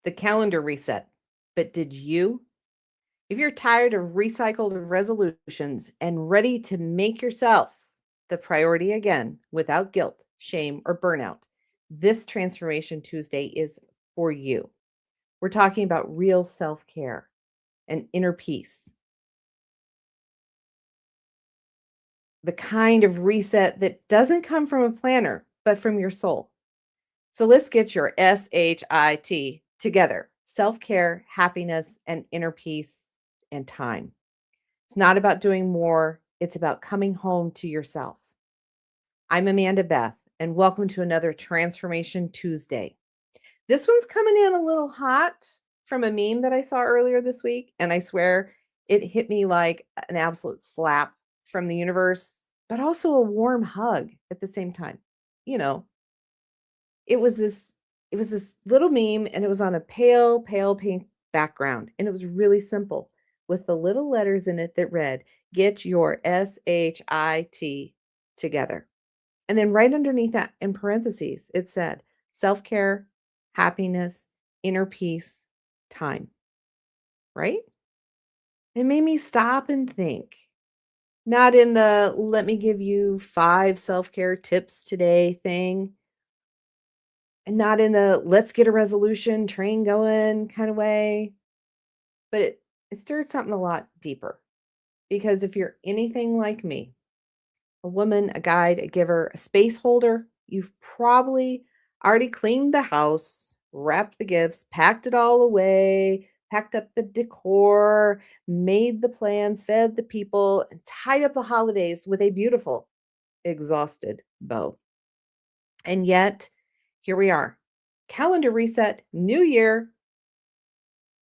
the calendar reset. But did you? If you're tired of recycled resolutions and ready to make yourself the priority again without guilt, shame, or burnout, this Transformation Tuesday is for you. We're talking about real self care and inner peace, the kind of reset that doesn't come from a planner, but from your soul. So let's get your S.H.I.T together: self care, happiness, and inner peace and time. It's not about doing more, it's about coming home to yourself. I'm Amanda Beth, and welcome to another Transformation Tuesday. This one's coming in a little hot from a meme that I saw earlier this week, and I swear it hit me like an absolute slap from the universe, but also a warm hug at the same time. You know, it was this it was this little meme, and it was on a pale pink background, and it was really simple with the little letters in it that read, "Get your S.H.I.T together." And then right underneath that in parentheses, it said, "Self-care, happiness, inner peace, time." Right? It made me stop and think. Not in the "let me give you 5 self-care tips today" thing, and not in the "let's get a resolution train going" kind of way, but it stirred something a lot deeper. Because if you're anything like me, a woman, a guide, a giver, a space holder, you've probably already cleaned the house, wrapped the gifts, packed it all away, packed up the decor, made the plans, fed the people, and tied up the holidays with a beautiful, exhausted bow. And yet, here we are. Calendar reset, new year,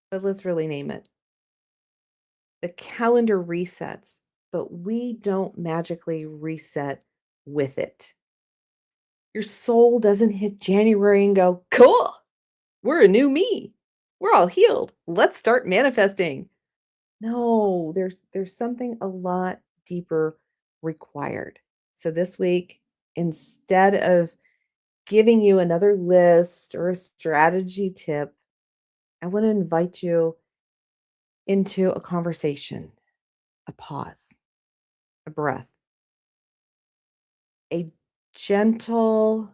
but let's really name it. The calendar resets, but we don't magically reset with it. Your soul doesn't hit January and go, "Cool, we're a new me. We're all healed. Let's start manifesting." No, there's something a lot deeper required. So this week, instead of giving you another list or a strategy tip, I want to invite you into a conversation, a pause, a breath, a gentle,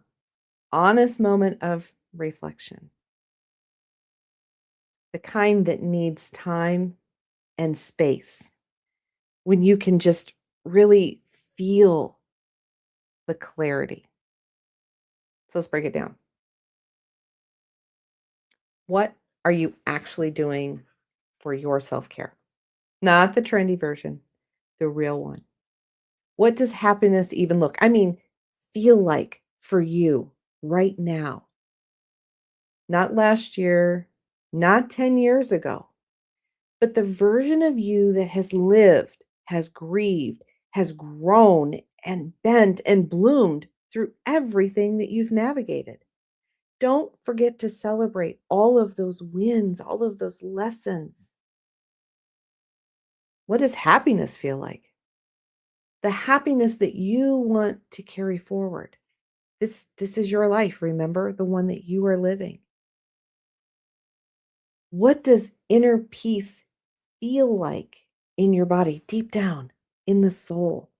honest moment of reflection, the kind that needs time and space when you can just really feel the clarity. So let's break it down. What are you actually doing for your self care? Not the trendy version, the real one. What does happiness even feel like for you right now? Not last year, not 10 years ago, but the version of you that has lived, has grieved, has grown and bent and bloomed through everything that you've navigated. Don't forget to celebrate all of those wins, all of those lessons. What does happiness feel like? The happiness that you want to carry forward. This is your life, remember, the one that you are living. What does inner peace feel like in your body, deep down in the soul?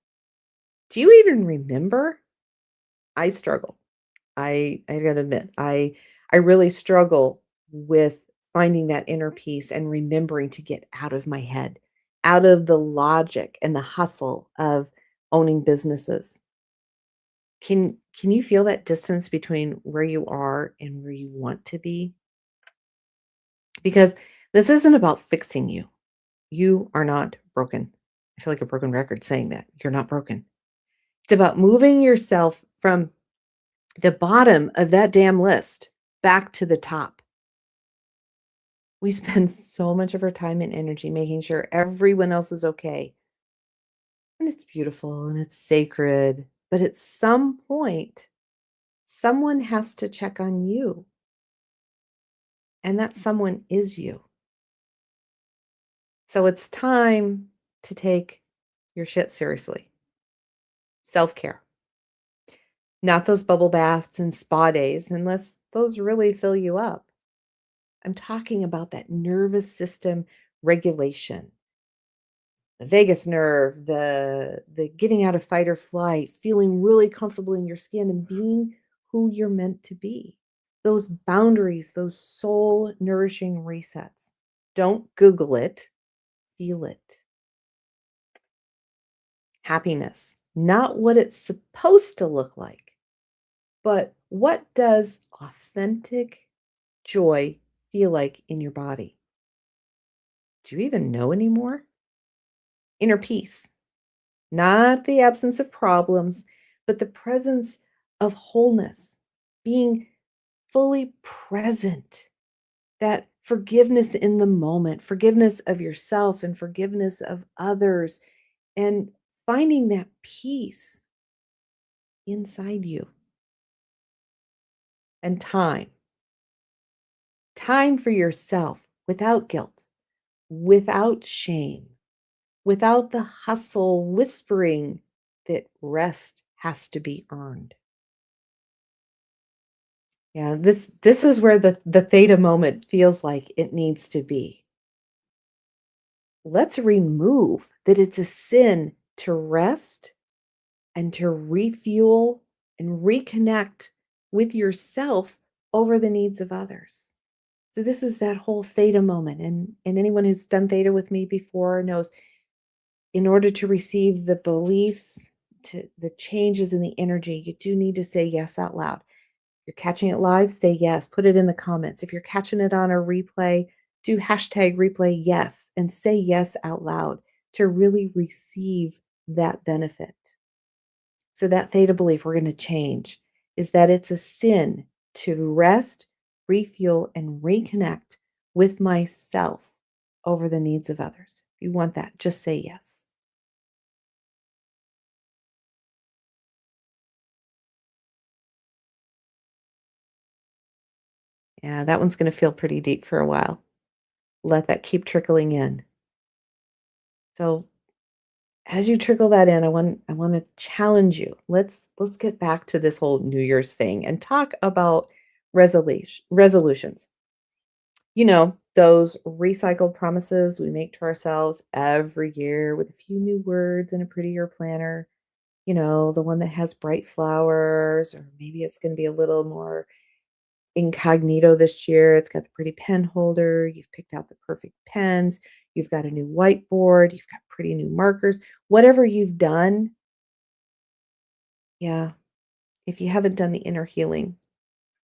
Do you even remember? I struggle. I gotta admit, I really struggle with finding that inner peace and remembering to get out of my head, out of the logic and the hustle of owning businesses. Can you feel that distance between where you are and where you want to be? Because this isn't about fixing you. You are not broken. I feel like a broken record saying that. You're not broken. It's about moving yourself from the bottom of that damn list back to the top. We spend so much of our time and energy making sure everyone else is okay. And it's beautiful and it's sacred. But at some point, someone has to check on you. And that someone is you. So it's time to take your shit seriously. Self care. Not those bubble baths and spa days, unless those really fill you up. I'm talking about that nervous system regulation, the vagus nerve, the getting out of fight or flight, feeling really comfortable in your skin and being who you're meant to be. Those boundaries, those soul nourishing resets. Don't Google it, feel it. Happiness, not what it's supposed to look like, but what does authentic joy feel like in your body? Do you even know anymore? Inner peace, not the absence of problems, but the presence of wholeness, being fully present, that forgiveness in the moment, forgiveness of yourself and forgiveness of others, and finding that peace inside you. And time for yourself without guilt, without shame, without the hustle whispering that rest has to be earned. Yeah, this is where the theta moment feels like it needs to be. Let's remove that it's a sin to rest and to refuel and reconnect with yourself over the needs of others. So this is that whole theta moment. And anyone who's done theta with me before knows in order to receive the beliefs, to the changes in the energy, you do need to say yes out loud. If you're catching it live, say yes. Put it in the comments. If you're catching it on a replay, do hashtag replay yes and say yes out loud to really receive that benefit. So that theta belief we're going to change is that it's a sin to rest, refuel, and reconnect with myself over the needs of others. If you want that, just say yes. Yeah, that one's going to feel pretty deep for a while. Let that keep trickling in. So as you trickle that in, I want to challenge you. Let's get back to this whole New Year's thing and talk about resolutions. Those recycled promises we make to ourselves every year with a few new words and a prettier planner. The one that has bright flowers, or maybe it's going to be a little more incognito this year. It's got the pretty pen holder. You've picked out the perfect pens. You've got a new whiteboard. You've got pretty new markers. Whatever you've done, yeah, if you haven't done the inner healing,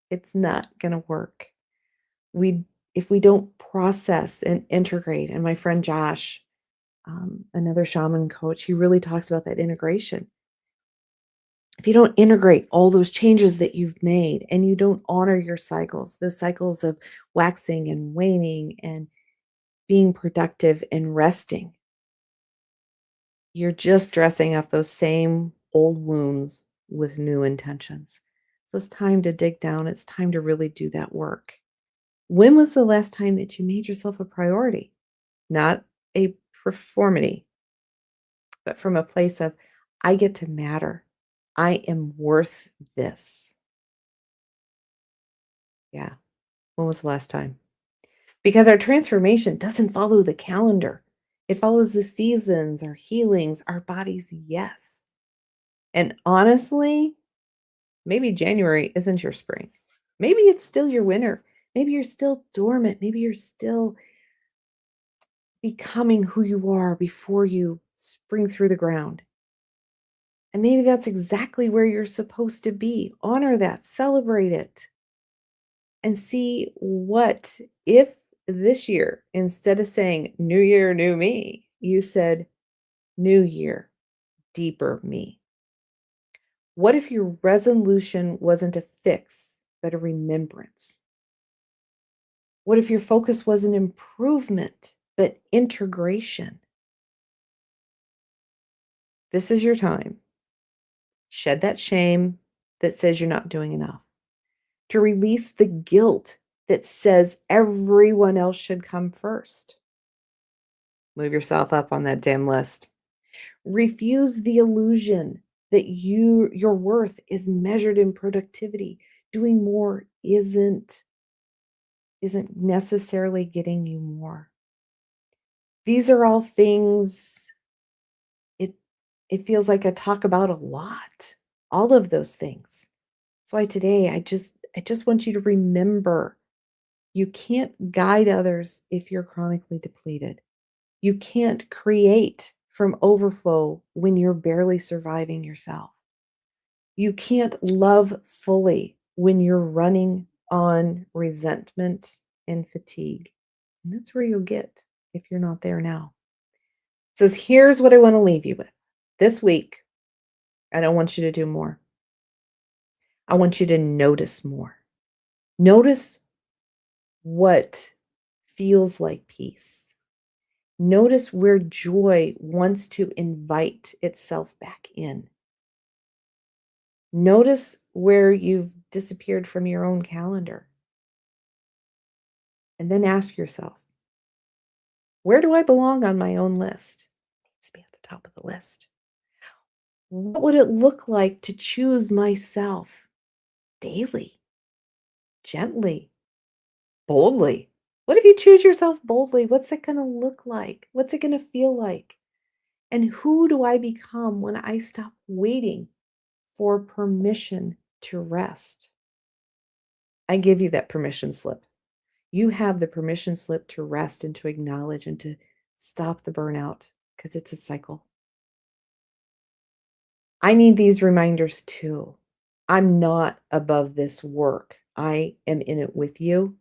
it's not going to work. We if we don't process and integrate, and my friend Josh, another shaman coach, he really talks about that integration. If you don't integrate all those changes that you've made and you don't honor your cycles, those cycles of waxing and waning and being productive and resting, you're just dressing up those same old wounds with new intentions. So it's time to dig down. It's time to really do that work. When was the last time that you made yourself a priority? Not a performity, but from a place of, I get to matter. I am worth this. Yeah. When was the last time? Because our transformation doesn't follow the calendar. It follows the seasons, our healings, our body's yes. And honestly, maybe January isn't your spring. Maybe it's still your winter. Maybe you're still dormant. Maybe you're still becoming who you are before you spring through the ground. And maybe that's exactly where you're supposed to be. Honor that, celebrate it, and see what if this year, instead of saying new year, new me, you said new year, deeper me. What if your resolution wasn't a fix, but a remembrance? What if your focus wasn't improvement, but integration? This is your time. Shed that shame that says you're not doing enough, to release the guilt that says everyone else should come first. Move yourself up on that damn list. Refuse the illusion that your worth is measured in productivity. Doing more isn't. isn't necessarily getting you more. These are all things it it feels like I talk about a lot. All of those things. That's why today I just want you to remember you can't guide others if you're chronically depleted. You can't create from overflow when you're barely surviving yourself. You can't love fully when you're running on resentment and fatigue. And that's where you'll get if you're not there now. So here's what I want to leave you with. This week, I don't want you to do more. I want you to notice more. Notice what feels like peace. Notice where joy wants to invite itself back in. Notice where you've disappeared from your own calendar. And then ask yourself, where do I belong on my own list? It needs to be at the top of the list. What would it look like to choose myself daily, gently, boldly? What if you choose yourself boldly? What's it going to look like? What's it going to feel like? And who do I become when I stop waiting for permission to rest? I give you that permission slip. You have the permission slip to rest and to acknowledge and to stop the burnout because it's a cycle. I need these reminders too. I'm not above this work. I am in it with you.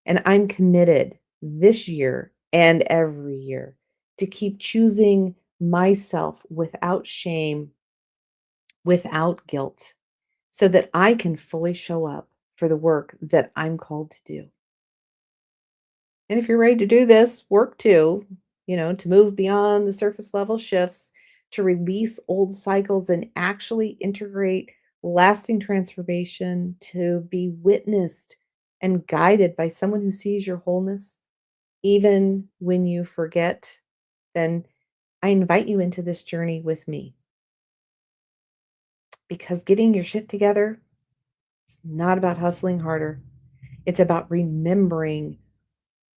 And I'm committed this year and every year to keep choosing myself without shame, without guilt, so that I can fully show up for the work that I'm called to do. And if you're ready to do this work too, to move beyond the surface level shifts, to release old cycles and actually integrate lasting transformation, to be witnessed and guided by someone who sees your wholeness, even when you forget, then I invite you into this journey with me because getting your shit together, it's not about hustling harder. It's about remembering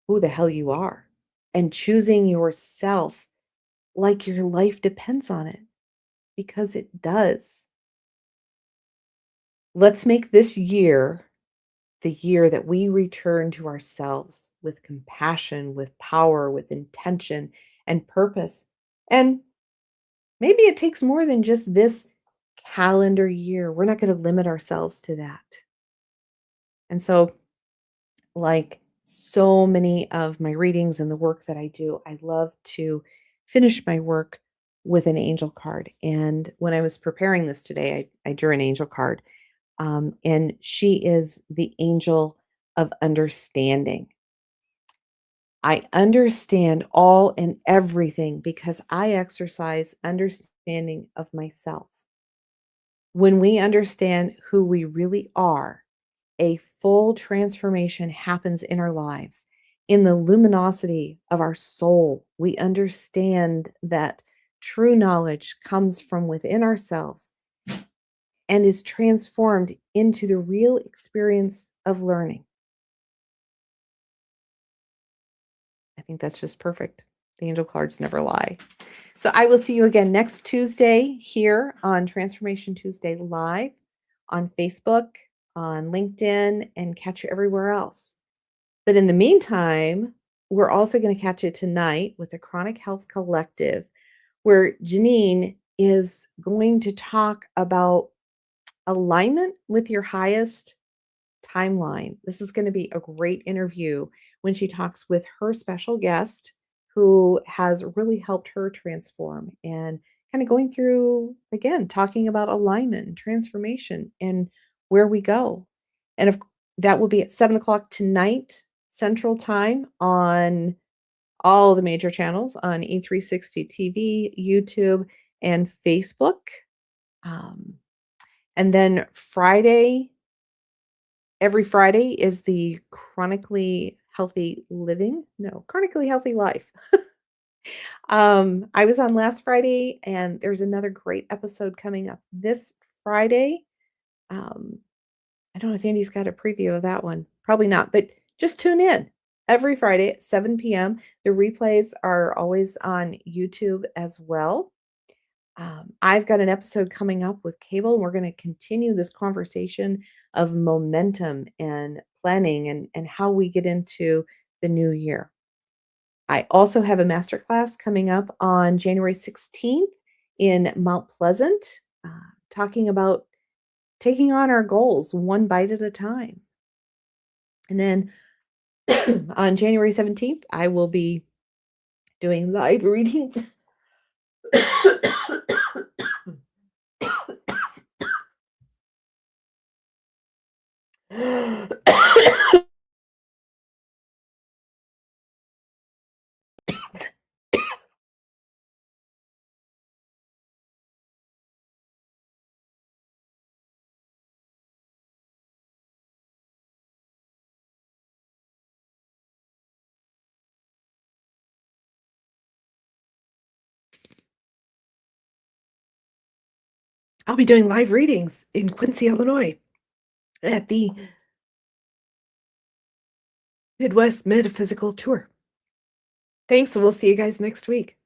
who the hell you are and choosing yourself like your life depends on it because it does. Let's make this year the year that we return to ourselves with compassion, with power, with intention and purpose. And maybe it takes more than just this calendar year. We're not going to limit ourselves to that. And so, like so many of my readings and the work that I do, I love to finish my work with an angel card. And when I was preparing this today, I drew an angel card. And she is the angel of understanding. I understand all and everything because I exercise understanding of myself. When we understand who we really are, a full transformation happens in our lives. In the luminosity of our soul, we understand that true knowledge comes from within ourselves and is transformed into the real experience of learning. I think that's just perfect. The angel cards never lie. So I will see you again next Tuesday here on Transformation Tuesday Live on Facebook, on LinkedIn, and catch you everywhere else. But in the meantime, we're also going to catch you tonight with the Chronic Health Collective, where Janine is going to talk about alignment with your highest timeline. This is going to be a great interview when she talks with her special guest who has really helped her transform and kind of going through, again, talking about alignment and transformation and where we go. And that will be at 7 o'clock tonight, Central Time, on all the major channels on E360 TV, YouTube, and Facebook. Um, and then every Friday is the chronically healthy living. No, chronically healthy life. I was on last Friday, and there's another great episode coming up this Friday. Um, I don't know if Andy's got a preview of that one. Probably not, but just tune in every Friday at 7 p.m. The replays are always on YouTube as well. I've got an episode coming up with Cable, and we're going to continue this conversation of momentum and planning and how we get into the new year. I also have a masterclass coming up on January 16th in Mount Pleasant, talking about taking on our goals one bite at a time. And then on January 17th, I will be doing live readings. I'll be doing live readings in Quincy, Illinois at the Midwest Metaphysical Tour. Thanks, and we'll see you guys next week.